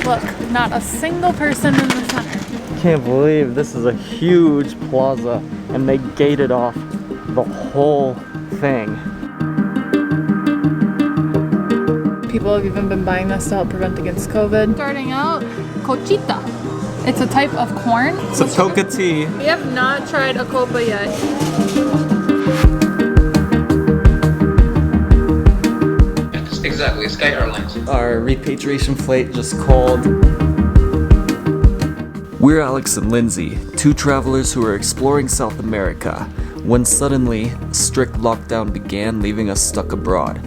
Look, not a single person in the center. Can't believe this is a huge plaza and they gated off the whole thing. People have even been buying this to help prevent against COVID. Starting out, cochita. It's a type of corn. It's a coca tea. We have not tried a copa yet. Exactly, Sky Airlines. Our repatriation flight just called. We're Alex and Lindsay, two travelers who are exploring South America, when suddenly a strict lockdown began, leaving us stuck abroad.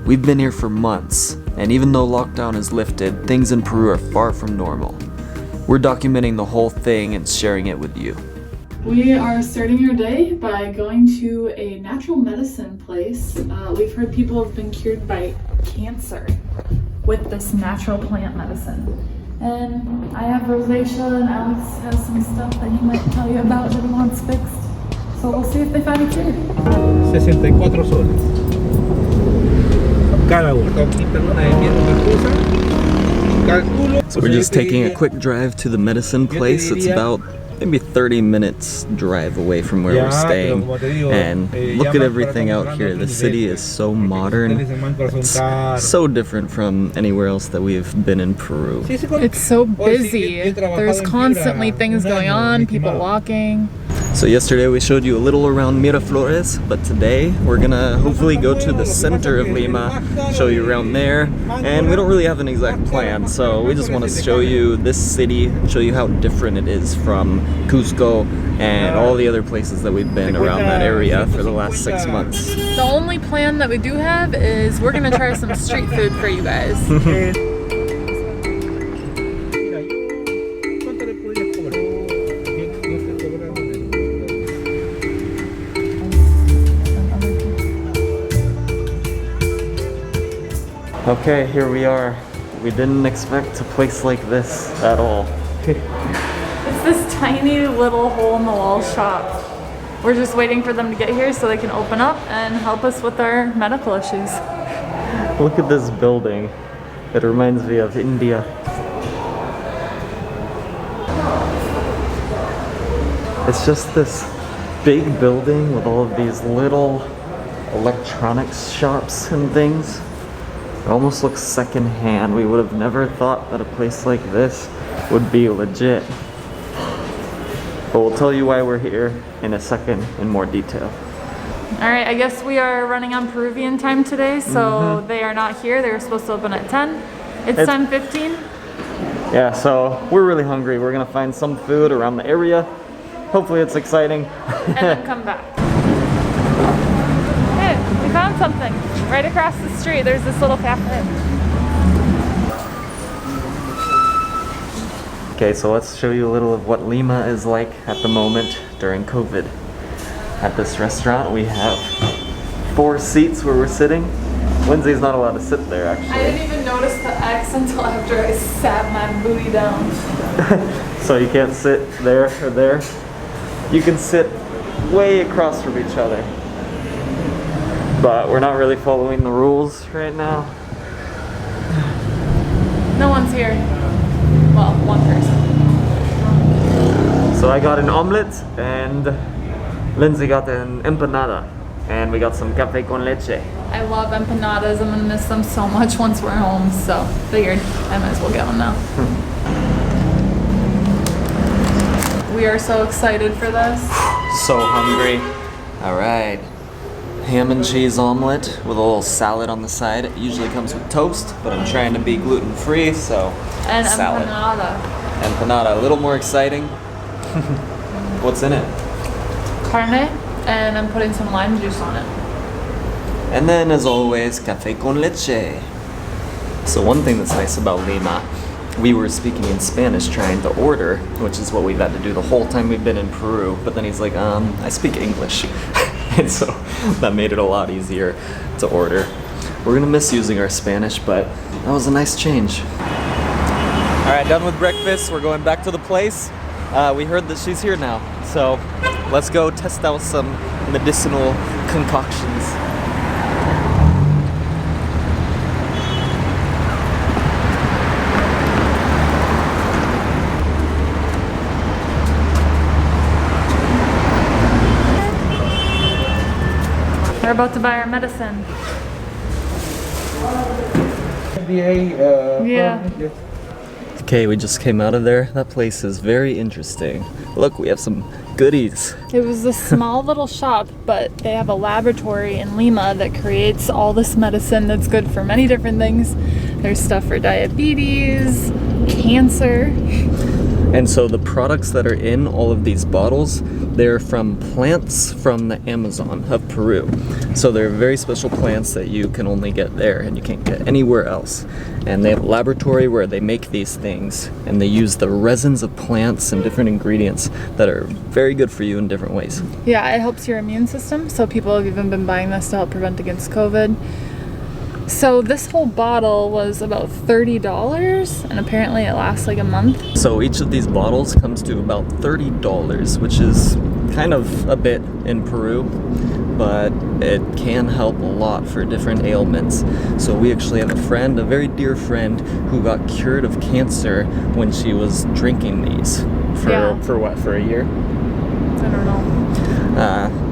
We've been here for months, and even though lockdown is lifted, things in Peru are far from normal. We're documenting the whole thing and sharing it with you. We are starting our day by going to a natural medicine place. We've heard people have been cured by cancer with this natural plant medicine. And I have rosacea and Alex has some stuff that he might tell you about that he wants fixed. So we'll see if they find a cure. 64 soles. Cada uno. So we're just taking a quick drive to the medicine place. It's about maybe 30 minutes drive away from where we're staying, and look at everything out here. The city is so modern. It's so different from anywhere else that we've been in Peru. It's so busy. There's constantly things going on, people walking. So yesterday we showed you a little around Miraflores, but today we're gonna hopefully go to the center of Lima, show you around there, and we don't really have an exact plan, so we just want to show you this city, show you how different it is from Cusco and all the other places that we've been around that area for the last 6 months. The only plan that we do have is we're gonna try some street food for you guys. Okay, here we are. We didn't expect a place like this at all. It's this tiny little hole-in-the-wall shop. We're just waiting for them to get here so they can open up and help us with our medical issues. Look at this building. It reminds me of India. It's just this big building with all of these little electronics shops and things. It almost looks secondhand. We would have never thought that a place like this would be legit. But we'll tell you why we're here in a second in more detail. Alright, I guess we are running on Peruvian time today, so they are not here. They were supposed to open at 10. It's 10:15. Yeah, so we're really hungry. We're gonna find some food around the area. Hopefully it's exciting. And then come back. Hey, we found something. Right across the street, there's this little cafe. Okay, so let's show you a little of what Lima is like at the moment during COVID. At this restaurant, we have 4 seats where we're sitting. Lindsay's not allowed to sit there, actually. I didn't even notice the X until after I sat my booty down. So you can't sit there or there. You can sit way across from each other. But we're not really following the rules right now. No one's here. Well, one person. So I got an omelet and Lindsay got an empanada. And we got some café con leche. I love empanadas. I'm gonna miss them so much once we're home, so figured I might as well get one now. We are so excited for this. So hungry. All right. Ham and cheese omelet with a little salad on the side. It usually comes with toast, but I'm trying to be gluten-free, so And salad. empanada. Empanada, a little more exciting. What's in it? Carne, and I'm putting some lime juice on it. And then, as always, café con leche. So one thing that's nice about Lima, we were speaking in Spanish trying to order, which is what we've had to do the whole time we've been in Peru. But then he's like, I speak English. And so that made it a lot easier to order. We're gonna miss using our Spanish, but that was a nice change. All right, done with breakfast. We're going back to the place. We heard that she's here now. So let's go test out some medicinal concoctions. about to buy our medicine. FDA, Yeah. yes. Okay, we just came out of there. That place is very interesting. Look, we have some goodies. It was a small little shop, but they have a laboratory in Lima that creates all this medicine that's good for many different things. There's stuff for diabetes, cancer. And so the products that are in all of these bottles, they're from plants from the Amazon of Peru. So they're very special plants that you can only get there and you can't get anywhere else. And they have a laboratory where they make these things and they use the resins of plants and different ingredients that are very good for you in different ways. Yeah, it helps your immune system. So people have even been buying this to help prevent against COVID. So this whole bottle was about $30 and apparently it lasts like a month. So each of these bottles comes to about $30, which is kind of a bit in Peru, but it can help a lot for different ailments. So we actually have a friend, a very dear friend, who got cured of cancer when she was drinking these for a year? I don't know.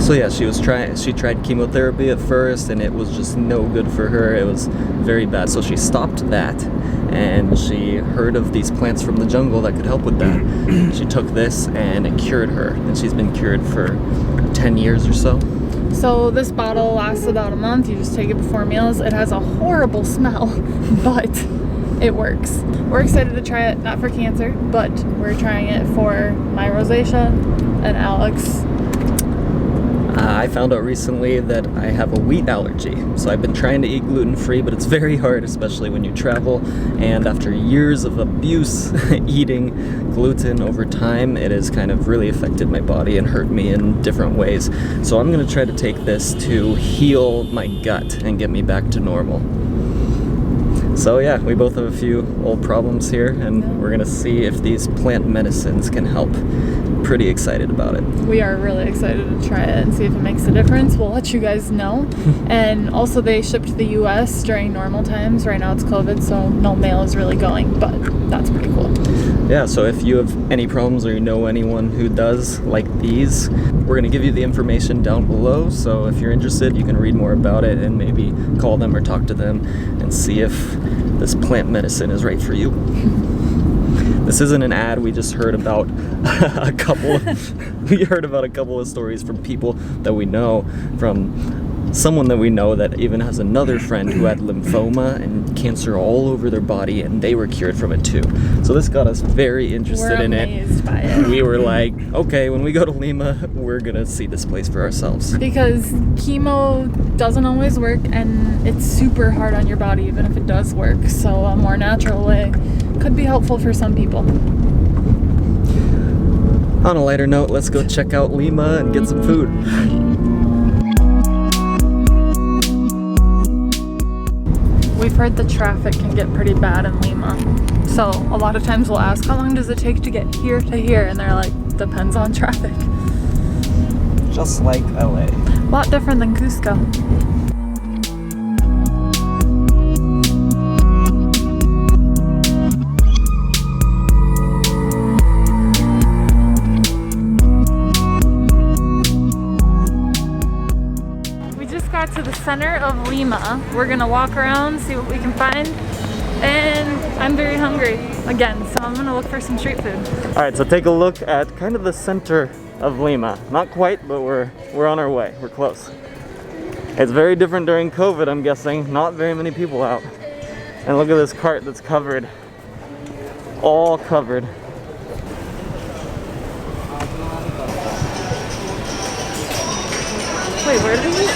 So yeah, she tried chemotherapy at first and it was just no good for her. It was very bad. So she stopped that and she heard of these plants from the jungle that could help with that. She took this and it cured her, and she's been cured for 10 years or so. So this bottle lasts about a month. You just take it before meals. It has a horrible smell, but it works. We're excited to try it, not for cancer, but we're trying it for my rosacea and Alex. I found out recently that I have a wheat allergy, so I've been trying to eat gluten-free, but it's very hard, especially when you travel, and after years of abuse eating gluten over time, it has kind of really affected my body and hurt me in different ways. So I'm going to try to take this to heal my gut and get me back to normal. So yeah, we both have a few old problems here, and we're going to see if these plant medicines can help. Pretty excited about it. We are really excited to try it and see if it makes a difference. We'll let you guys know. And also they ship to the US during normal times. Right now it's COVID, so no mail is really going, but that's pretty cool. Yeah, so if you have any problems or you know anyone who does like these, we're going to give you the information down below. So if you're interested, you can read more about it and maybe call them or talk to them and see if this plant medicine is right for you. This isn't an ad. We just heard about a couple of stories from people that we know, from someone that we know that even has another friend who had lymphoma and cancer all over their body, and they were cured from it too. So this got us very interested in it. We're amazed by it. We were like, okay, when we go to Lima, we're gonna see this place for ourselves. Because chemo doesn't always work, and it's super hard on your body even if it does work. So a more natural way could be helpful for some people. On a lighter note, let's go check out Lima and get some food. We've heard the traffic can get pretty bad in Lima. So a lot of times we'll ask, how long does it take to get here to here? And they're like, depends on traffic. Just like LA. A lot different than Cusco. To the center of Lima. We're gonna walk around, see what we can find, and I'm very hungry again, so I'm gonna look for some street food. All right, so take a look at kind of the center of Lima. Not quite, but we're on our way. We're close. It's very different during COVID, I'm guessing. Not very many people out. And look at this cart that's covered. All covered. Wait, where did we?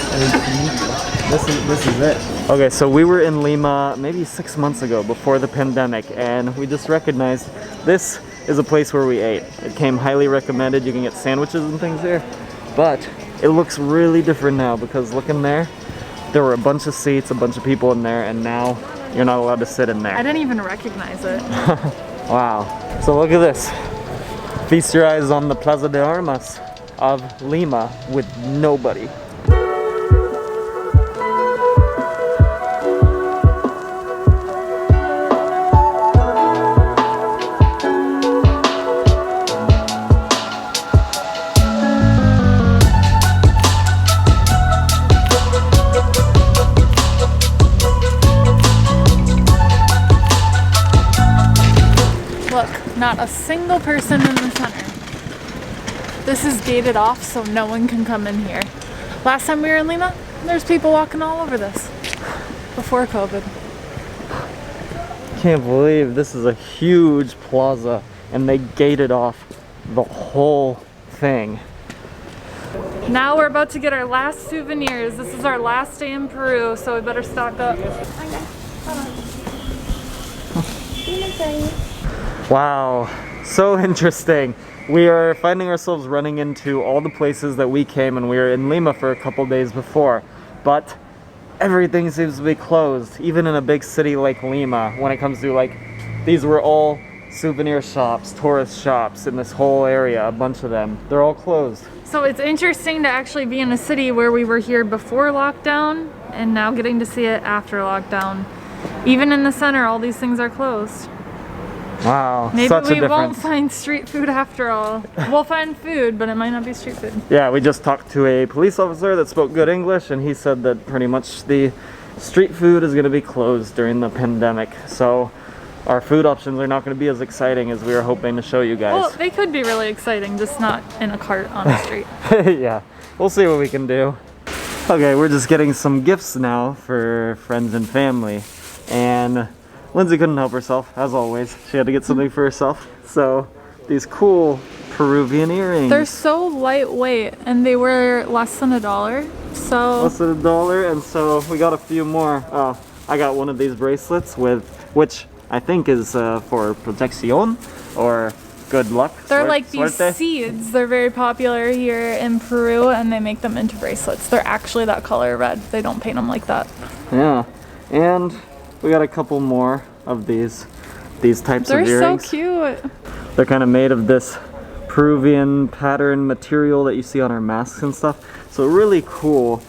This is it. Okay, so we were in Lima maybe 6 months ago before the pandemic, and we just recognized this is a place where we ate. It came highly recommended. You can get sandwiches and things there, but it looks really different now because look in there. There were a bunch of seats, a bunch of people in there, and now you're not allowed to sit in there. I didn't even recognize it. Wow. So look at this. Feast your eyes on the Plaza de Armas of Lima with nobody. Not a single person in the center. This is gated off so no one can come in here. Last time we were in Lima, there's people walking all over this. Before COVID. Can't believe this is a huge plaza and they gated off the whole thing. Now we're about to get our last souvenirs. This is our last day in Peru, so we better stock up. Wow, so interesting. We are finding ourselves running into all the places that we came, and we were in Lima for a couple days before, but everything seems to be closed, even in a big city like Lima. When it comes to, like, these were all souvenir shops, tourist shops in this whole area, a bunch of them. They're all closed. So it's interesting to actually be in a city where we were here before lockdown and now getting to see it after lockdown. Even in the center, all these things are closed. Wow, Maybe such a we difference. won't find street food after all. We'll find food, but it might not be street food. Yeah, we just talked to a police officer that spoke good English, and he said that pretty much the street food is going to be closed during the pandemic. So our food options are not going to be as exciting as we were hoping to show you Well, guys. they could be really exciting, just not in a cart on the street. Yeah, we'll see what we can do. Okay, we're just getting some gifts now for friends and family. And Lindsay couldn't help herself, as always. She had to get something for herself. So these cool Peruvian earrings. They're so lightweight and they were less than $1. So Less than $1, and so we got a few more. I got one of these bracelets which I think is for protección or good luck. they're like these suerte. seeds. They're very popular here in Peru and they make them into bracelets. They're actually that color red. They don't paint them like that. Yeah, and we got a couple more of these types They're of so earrings. cute. They're kind of made of this Peruvian pattern material that you see on our masks and stuff. So really cool.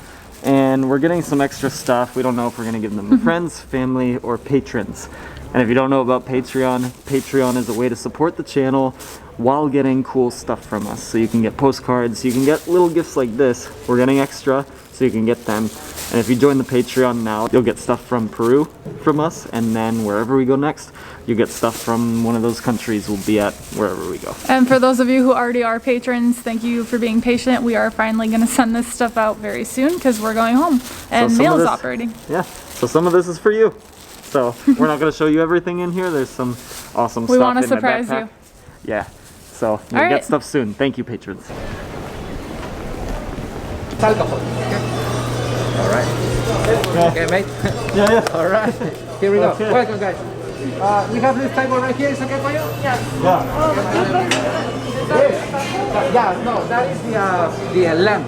And we're getting some extra stuff. We don't know if we're gonna give them to friends, family, or patrons. And if you don't know about Patreon, Patreon is a way to support the channel while getting cool stuff from us. So you can get postcards, you can get little gifts like this. We're getting extra, so you can get them. And if you join the Patreon now, you'll get stuff from Peru from us, and then wherever we go next, you get stuff from one of those countries we'll be at wherever we go. And for those of you who already are patrons, thank you for being patient. We are finally going to send this stuff out very soon because we're going home and some of mail is this- operating. Yeah, so some of this is for you. So we're not going to show you everything in here. There's some awesome We stuff wanna in my surprise backpack. you. Yeah, so you'll All get right. stuff soon. Thank you, patrons. Alcohol. Alright. Okay, mate. Yeah. Alright. Here we go. Okay. Welcome, guys. We have this table right here. Is okay for you? Yeah, no, that is the lamb.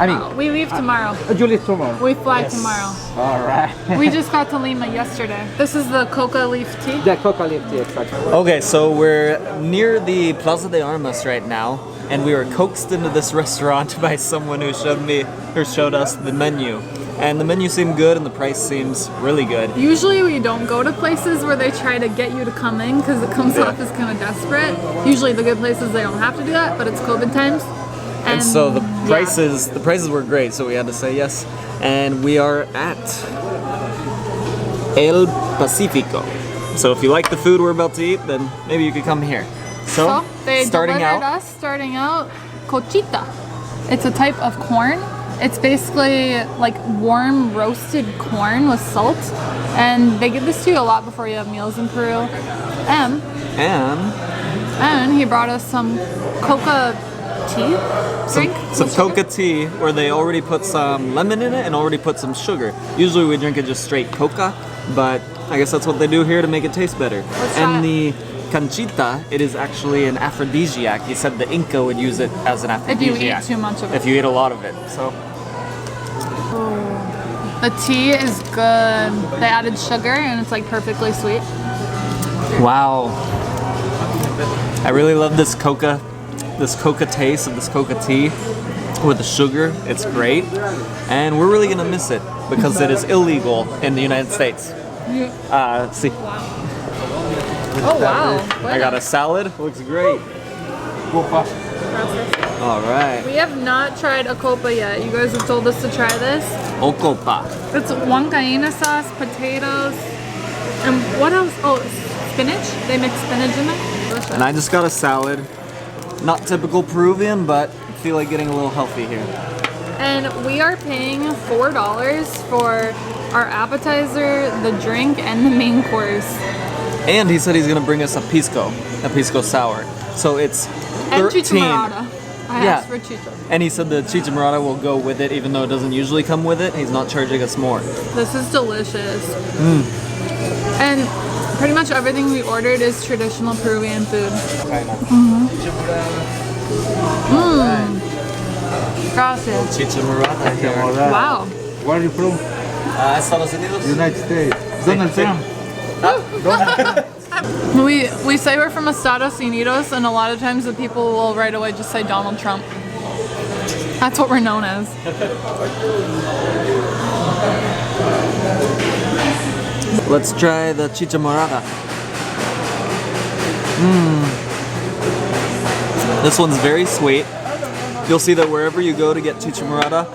I mean, We leave tomorrow. you leave tomorrow. We fly tomorrow. Alright. We just got to Lima yesterday. This is the coca leaf tea. The coca leaf tea, exactly. Okay, so we're near the Plaza de Armas right now, and we were coaxed into this restaurant by someone who showed us the menu. And the menu seemed good, and the price seems really good. Usually we don't go to places where they try to get you to come in because it comes off as kind of desperate. Usually the good places they don't have to do that, but it's COVID times. And so the prices were great, so we had to say yes. And we are at El Pacifico. So if you like the food we're about to eat, then maybe you could come here. So they starting delivered out, us starting out cochita. It's a type of corn. It's basically like warm roasted corn with salt, and they give this to you a lot before you have meals in Peru. And he brought us some coca tea drink. some with sugar. coca tea where they already put some lemon in it and already put some sugar. Usually we drink it just straight coca, but I guess that's what they do here to make it taste better. Let's try And it. the canchita, it is actually an aphrodisiac. He said the Inca would use it as an If you aphrodisiac. eat too much of it. If you eat a lot of it. So The tea is good. They added sugar and it's like perfectly sweet. wow. I really love this coca taste of this coca tea with the sugar. It's great. And we're really gonna miss it because it is illegal in the United States. See, Oh wow. I got a salad. Looks great. All right. We have not tried a copa yet. You guys have told us to try this. Ocopa. It's huancaína sauce, potatoes, and what else? Oh, spinach. They mix spinach in it. delicious. And I just got a salad. Not typical Peruvian, but I feel like getting a little healthy here. And we are paying $4 for our appetizer, the drink, and the main course. And he said he's gonna bring us a pisco sour. So it's 13. And chichamorada. I Yeah. asked for chicha. And he said the chichamorada will go with it, even though it doesn't usually come with it. He's not charging us more. This is delicious. And pretty much everything we ordered is traditional Peruvian food. Gracias. Chichamorada here. Wow. Where are you from? Estados Unidos. United States. Donald Trump. We say we're from Estados Unidos, and a lot of times the people will right away just say Donald Trump. That's what we're known as. Let's try the chichamorada. This one's very sweet. You'll see that wherever you go to get chichamorada,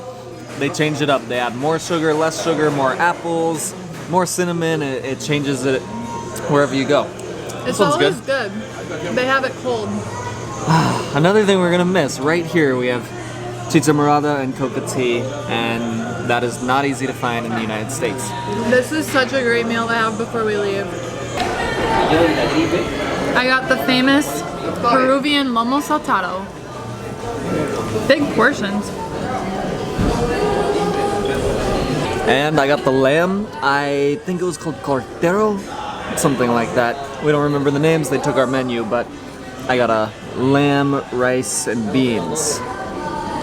they change it up. They add more sugar, less sugar, more apples, more cinnamon. It changes it wherever you go. It's one's always good. They have it cold. Another thing we're gonna miss right here, we have chichamorada and coca tea, and that is not easy to find in the United States. This is such a great meal to have before we leave. I got the famous Peruvian lomo saltado. Big portions. And I got the lamb. I think it was called cordero, something like that. We don't remember the names. They took our menu, but I got a lamb, rice, and beans.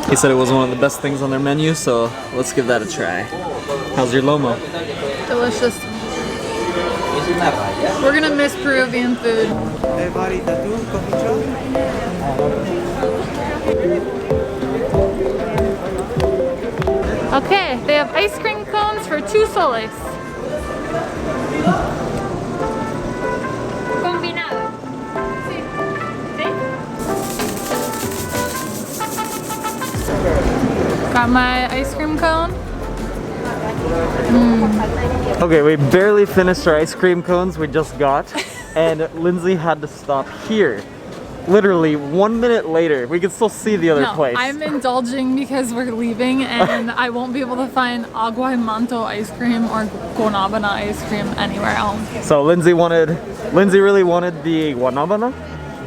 He said it was one of the best things on their menu, so let's give that a try. How's your lomo? Delicious. We're gonna miss Peruvian food. Okay, they have ice cream cones for 2 soles. Combinado. Sí. Got my ice cream cone. Okay, we barely finished our ice cream cones we just got, and Lindsay had to stop here. Literally 1 minute later, we could still see the other No, place. I'm indulging because we're leaving and I won't be able to find agua y manto ice cream or guanabana ice cream anywhere else. So Lindsay really wanted the guanabana,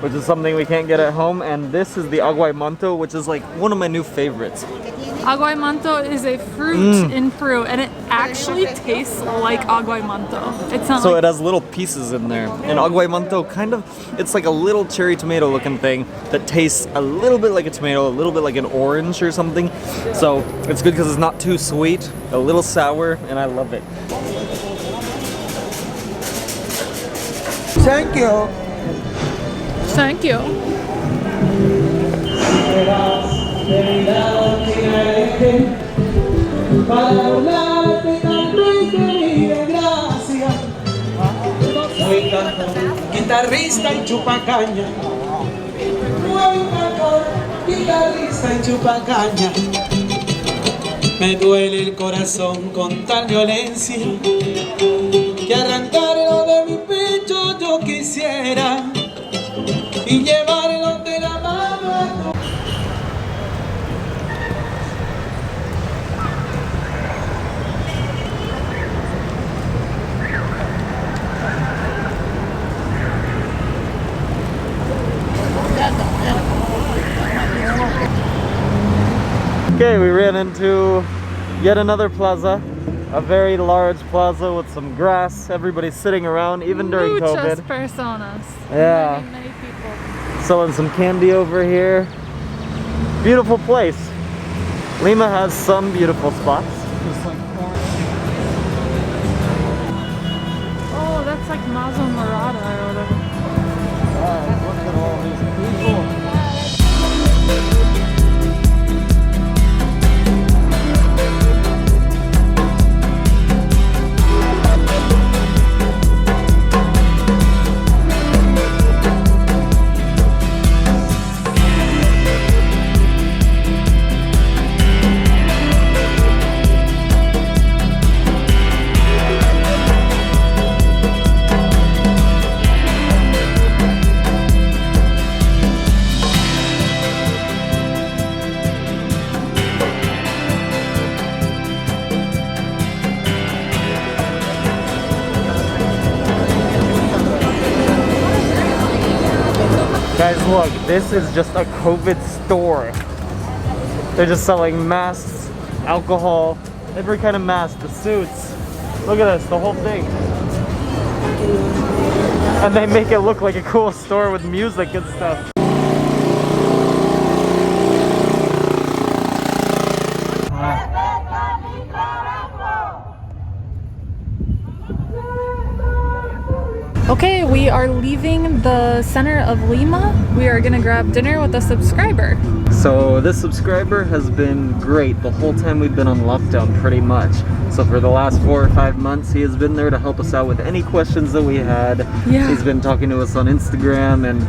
which is something we can't get at home, and this is the agua y manto, which is like one of my new favorites. Agua y manto is a fruit in Peru and it actually tastes like agua y manto. It's not So like it has little pieces in there. And agua y manto it's like a little cherry tomato looking thing that tastes a little bit like a tomato, a little bit like an orange or something. So it's good because it's not too sweet, a little sour, and I love it. Thank you. Thank you. Guitarrista y chupacaña. Buen cantor, guitarrista y chupacaña. Me duele el corazón con tal violencia que arrancarlo de mi pecho yo quisiera y llevarlo de la mano. Okay, we ran into yet another plaza, a very large plaza with some grass. Everybody's sitting around, even during Muchas COVID. personas. Yeah. Many people. Selling some candy over here. Beautiful place. Lima has some beautiful spots. Oh, that's like mazo morada or whatever. Look at all these people. Guys, look, this is just a COVID store. They're just selling masks, alcohol, every kind of mask, the suits. Look at this, the whole thing. And they make it look like a cool store with music and stuff. Okay, we are leaving the center of Lima. We are gonna grab dinner with a subscriber. So this subscriber has been great the whole time we've been on lockdown, pretty much. So for the last 4 or 5 months, he has been there to help us out with any questions that we had. Yeah. He's been talking to us on Instagram and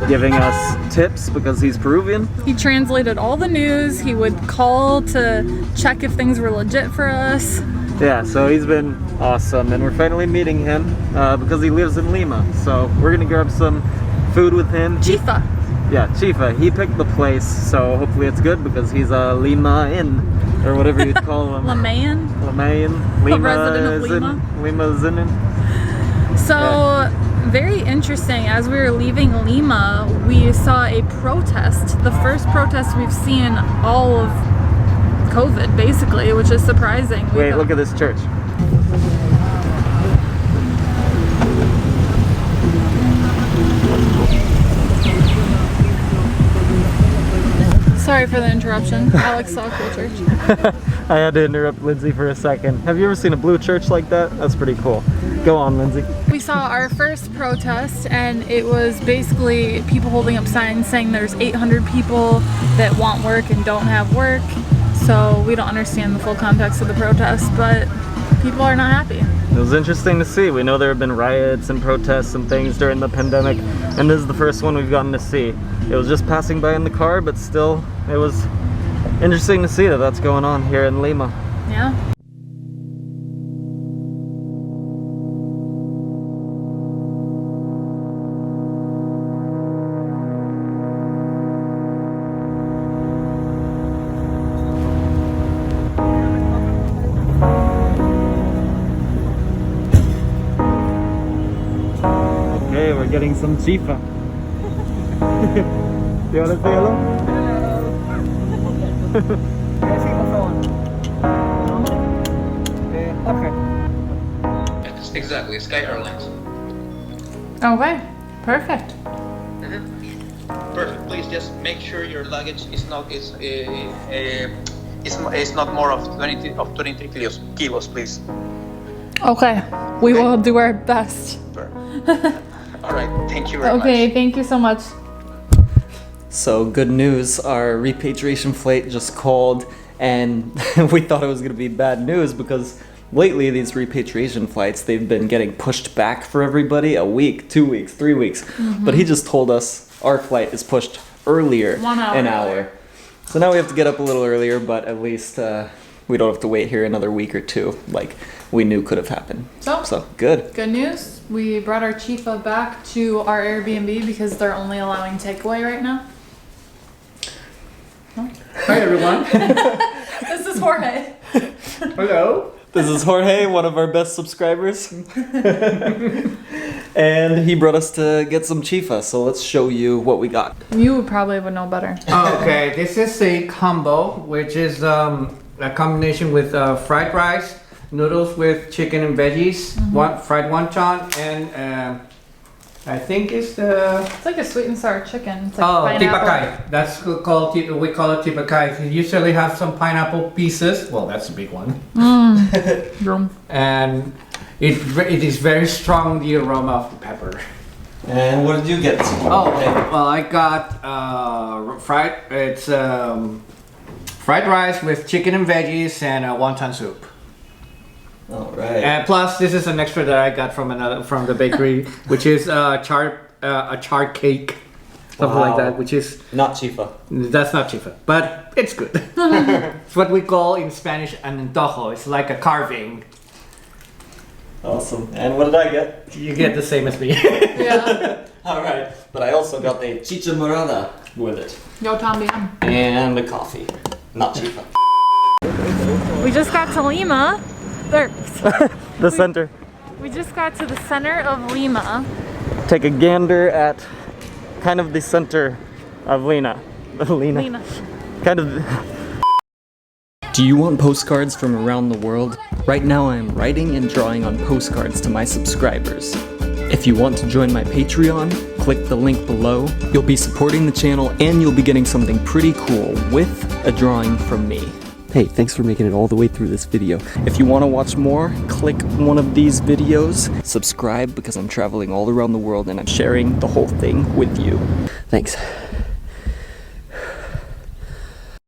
giving us tips because he's Peruvian. He translated all the news. He would call to check if things were legit for us. Yeah, so he's been awesome, and we're finally meeting him because he lives in Lima. So we're gonna grab some food with him. Chifa. Yeah, Chifa. He picked the place, so hopefully it's good because he's a Lima-in, or whatever you'd call him. Limayan. Limayan. A resident of Lima. Lima's in. So, very interesting. As we were leaving Lima, we saw a protest. The first protest we've seen all of COVID, basically, which is surprising. Wait, look at this church. Sorry for the interruption. Alex saw a cool church. I had to interrupt Lindsay for a second. Have you ever seen a blue church like that? That's pretty cool. Go on, Lindsay. We saw our first protest, and it was basically people holding up signs saying there's 800 people that want work and don't have work. So we don't understand the full context of the protest, but people are not happy. It was interesting to see. We know there have been riots and protests and things during the pandemic, and this is the first one we've gotten to see. It was just passing by in the car, but still, it was interesting to see that that's going on here in Lima. Yeah. Okay, we're getting some chifa. Do you want to say hello? Yes, exactly, Sky Airlines. Okay, perfect. Perfect. Please just make sure your luggage is not more of 23 kilos, please. Okay, we will do our best. All right. Thank you very much. Okay, thank you so much. So good news, our repatriation flight just called, and we thought it was going to be bad news because lately these repatriation flights, they've been getting pushed back for everybody a week, 2 weeks, 3 weeks. But he just told us our flight is pushed earlier, 1 hour an hour. So now we have to get up a little earlier, but at least we don't have to wait here another week or two like we knew could have happened. So good. Good news. We brought our Chifa back to our Airbnb because they're only allowing takeaway right now. Hi everyone. This is Jorge. Hello. This is Jorge, one of our best subscribers. And he brought us to get some chifa, so let's show you what we got. You probably would know better. Okay, this is a combo, which is a combination with fried rice, noodles with chicken and veggies, fried wonton, and I think it's the It's like a sweet and sour chicken. It's like pineapple. tipacay. That's called we call it tipacay. It usually have some pineapple pieces. Well, that's a big one. Yum. And it is very strong, the aroma of the pepper. And what did you get? Oh, well, I got fried rice with chicken and veggies and wonton soup. All right. And plus, this is an extra that I got from the bakery, which is a char cake, something like that. Which is not chifa. That's not chifa, but it's good. It's what we call in Spanish an antojo. It's like a carving. Awesome. And what did I get? You get the same as me. Yeah. All right. But I also got the chicha morada with it. Yo también. And the coffee. Not chifa. We just got to Lima. The center. We just got to the center of Lima. Take a gander at kind of the center of Lima. Lima. Kind of. Do you want postcards from around the world? Right now I am writing and drawing on postcards to my subscribers. If you want to join my Patreon, click the link below. You'll be supporting the channel and you'll be getting something pretty cool with a drawing from me. Hey, thanks for making it all the way through this video. If you want to watch more, click one of these videos. Subscribe because I'm traveling all around the world and I'm sharing the whole thing with you. Thanks.